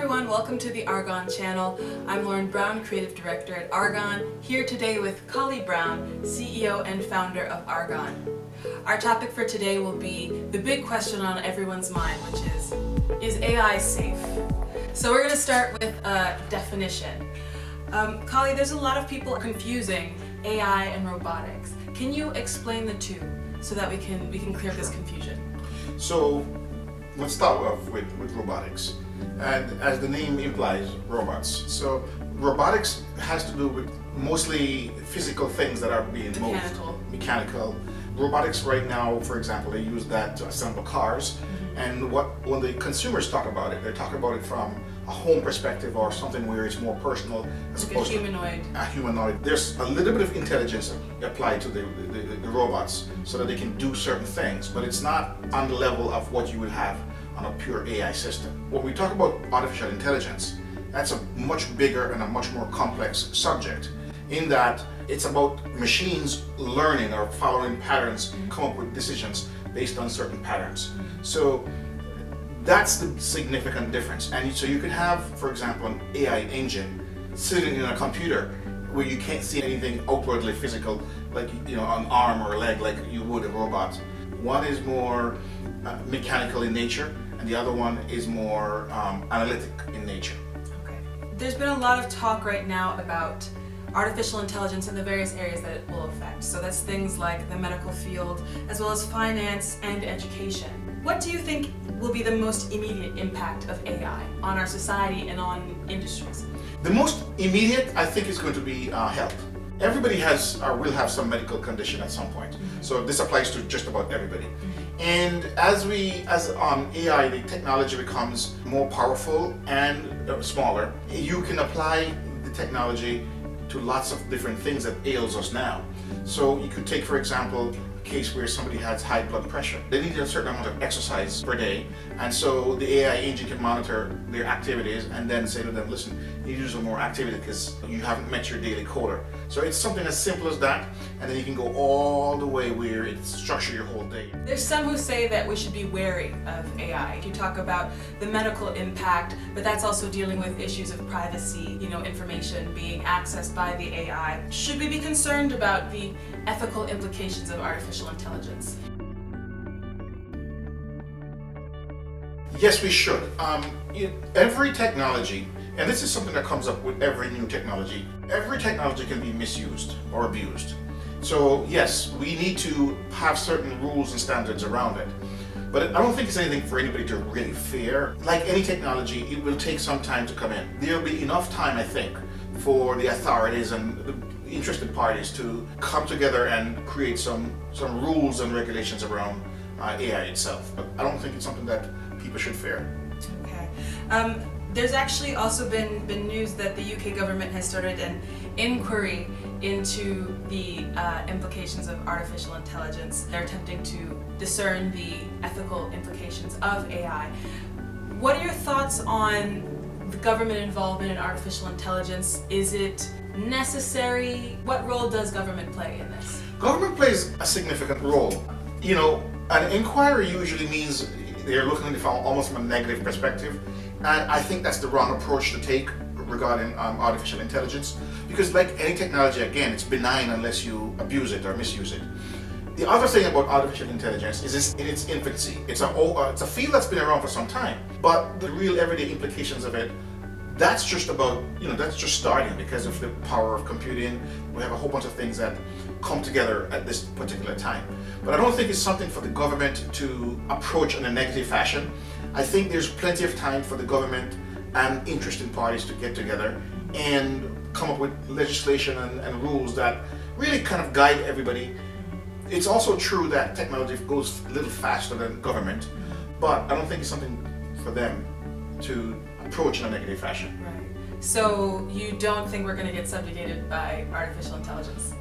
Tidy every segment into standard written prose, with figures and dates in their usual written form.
everyone, welcome to the Arghon channel. I'm Lauren Brown, Creative Director at Arghon, here today with Collie Brown, CEO and founder of Arghon. Our topic for today will be the big question on everyone's mind, which is AI safe? So we're going to start with a definition. Collie, there's a lot of people confusing AI and robotics. Can you explain the two so that we can clear up this confusion? So let's start off with robotics. And as the name implies, robots. So robotics has to do with mostly physical things that are being moved. Mechanical. Robotics right now, for example, they use that to assemble cars. And when the consumers talk about it, they talk about it from a home perspective or something where it's more personal as opposed to a humanoid. There's a little bit of intelligence applied to the robots so that they can do certain things, but it's not on the level of what you would have on a pure AI system. When we talk about artificial intelligence, that's a much bigger and a much more complex subject, in that it's about machines learning or following patterns, come up with decisions based on certain patterns. So that's the significant difference. And so you could have, for example, an AI engine sitting in a computer where you can't see anything outwardly physical, like an arm or a leg, like you would a robot. One is more mechanical in nature, and the other one is more analytic in nature. Okay. There's been a lot of talk right now about artificial intelligence and the various areas that it will affect. So that's things like the medical field, as well as finance and education. What do you think will be the most immediate impact of AI on our society and on industries? The most immediate, I think, is going to be health. Everybody has or will have some medical condition at some point. So this applies to just about everybody. And as AI, the technology becomes more powerful and smaller, you can apply the technology to lots of different things that ails us now. So you could take, for example, a case where somebody has high blood pressure. They need a certain amount of exercise per day, and so the AI engine can monitor their activities and then say to them, listen, you need to do some more activity because you haven't met your daily quota. So it's something as simple as that, and then you can go all the way where it structures your whole day. There's some who say that we should be wary of AI. You talk about the medical impact, but that's also dealing with issues of privacy, information being accessed by the AI. Should we be concerned about the ethical implications of artificial intelligence? Yes, we should. Every technology, and this is something that comes up with every new technology, every technology can be misused or abused. So yes, we need to have certain rules and standards around it. But I don't think it's anything for anybody to really fear. Like any technology, it will take some time to come in. There'll be enough time, I think, for the authorities and the interested parties to come together and create some rules and regulations around AI itself. But I don't think it's something that people should fear. Okay. There's actually also been news that the UK government has started an inquiry into the implications of artificial intelligence. They're attempting to discern the ethical implications of AI. What are your thoughts on the government involvement in artificial intelligence? Is it necessary? What role does government play in this? Government plays a significant role. An inquiry usually means they're looking at it from almost from a negative perspective, and I think that's the wrong approach to take regarding artificial intelligence, because like any technology, again, it's benign unless you abuse it or misuse it. The other thing about artificial intelligence is it's in its infancy. It's a field that's been around for some time, but the real everyday implications of it, that's just about, that's just starting because of the power of computing. We have a whole bunch of things that come together at this particular time. But I don't think it's something for the government to approach in a negative fashion. I think there's plenty of time for the government and interested parties to get together and come up with legislation and rules that really kind of guide everybody. It's also true that technology goes a little faster than government, but I don't think it's something for them to approach in a negative fashion. Right. So you don't think we're going to get subjugated by artificial intelligence?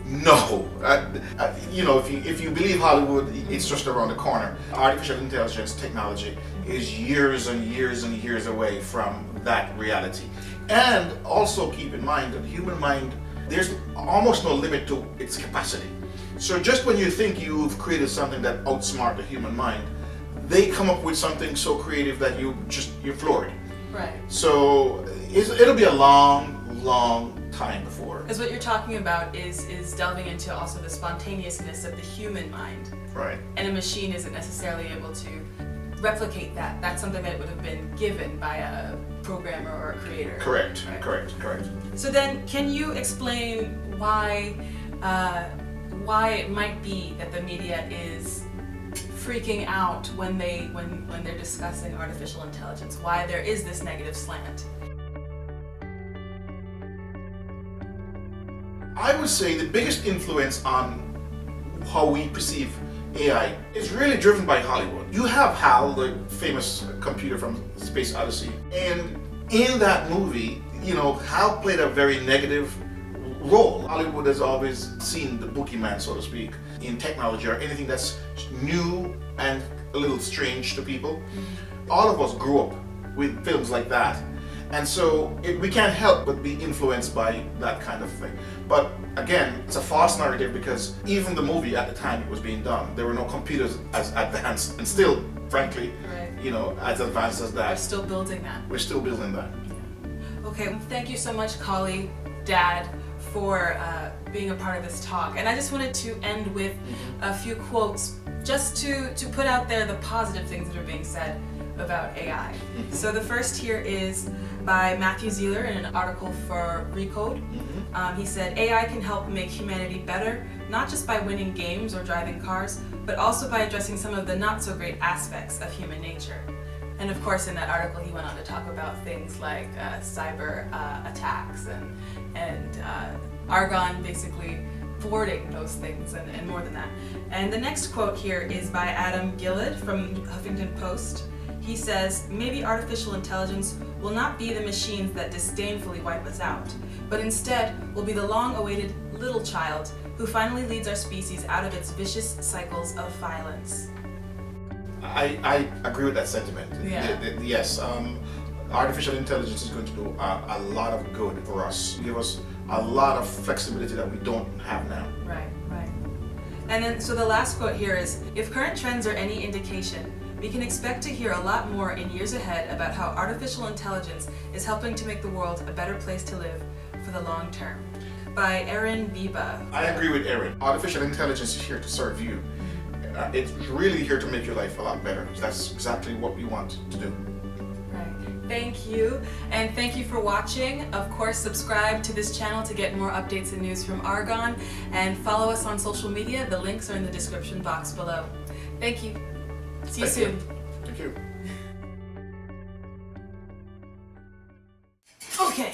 No. If you believe Hollywood, it's just around the corner. Artificial intelligence technology is years and years and years away from that reality. And also keep in mind that the human mind, there's almost no limit to its capacity. So just when you think you've created something that outsmarts the human mind, they come up with something so creative that you're floored. Right. So it'll be a long time before. Because what you're talking about is delving into also the spontaneousness of the human mind. Right. And a machine isn't necessarily able to replicate that. That's something that would have been given by a programmer or a creator. Correct. Right? Correct. So then, can you explain why it might be that the media is freaking out when they're discussing artificial intelligence? Why there is this negative slant? I would say the biggest influence on how we perceive AI is really driven by Hollywood. You have HAL, the famous computer from Space Odyssey, and in that movie, HAL played a very negative role. Hollywood has always seen the boogeyman, so to speak, in technology or anything that's new and a little strange to people. All of us grew up with films like that. And so we can't help but be influenced by that kind of thing. But again, it's a false narrative because even the movie at the time it was being done, there were no computers as advanced and still, frankly, right. As advanced as that. We're still building that. We're still building that. Yeah. Okay, well, thank you so much, Collie, Dad, for being a part of this talk. And I just wanted to end with a few quotes just to put out there the positive things that are being said about AI. So the first here is by Matthew Zeeler in an article for Recode. He said, AI can help make humanity better, not just by winning games or driving cars, but also by addressing some of the not so great aspects of human nature. And of course in that article he went on to talk about things like cyber attacks and Arghon basically thwarting those things and more than that. And the next quote here is by Adam Gillard from Huffington Post. He says, maybe artificial intelligence will not be the machines that disdainfully wipe us out, but instead will be the long-awaited little child who finally leads our species out of its vicious cycles of violence. I agree with that sentiment. Yeah. Yes, artificial intelligence is going to do a lot of good for us, give us a lot of flexibility that we don't have now. Right. And then, so the last quote here is, if current trends are any indication, we can expect to hear a lot more in years ahead about how artificial intelligence is helping to make the world a better place to live for the long term. By Erin Biba. I agree with Erin. Artificial intelligence is here to serve you. It's really here to make your life a lot better. That's exactly what we want to do. Right. Thank you. And thank you for watching. Of course, subscribe to this channel to get more updates and news from Arghon. And follow us on social media. The links are in the description box below. Thank you. See you soon. Thank you. Okay.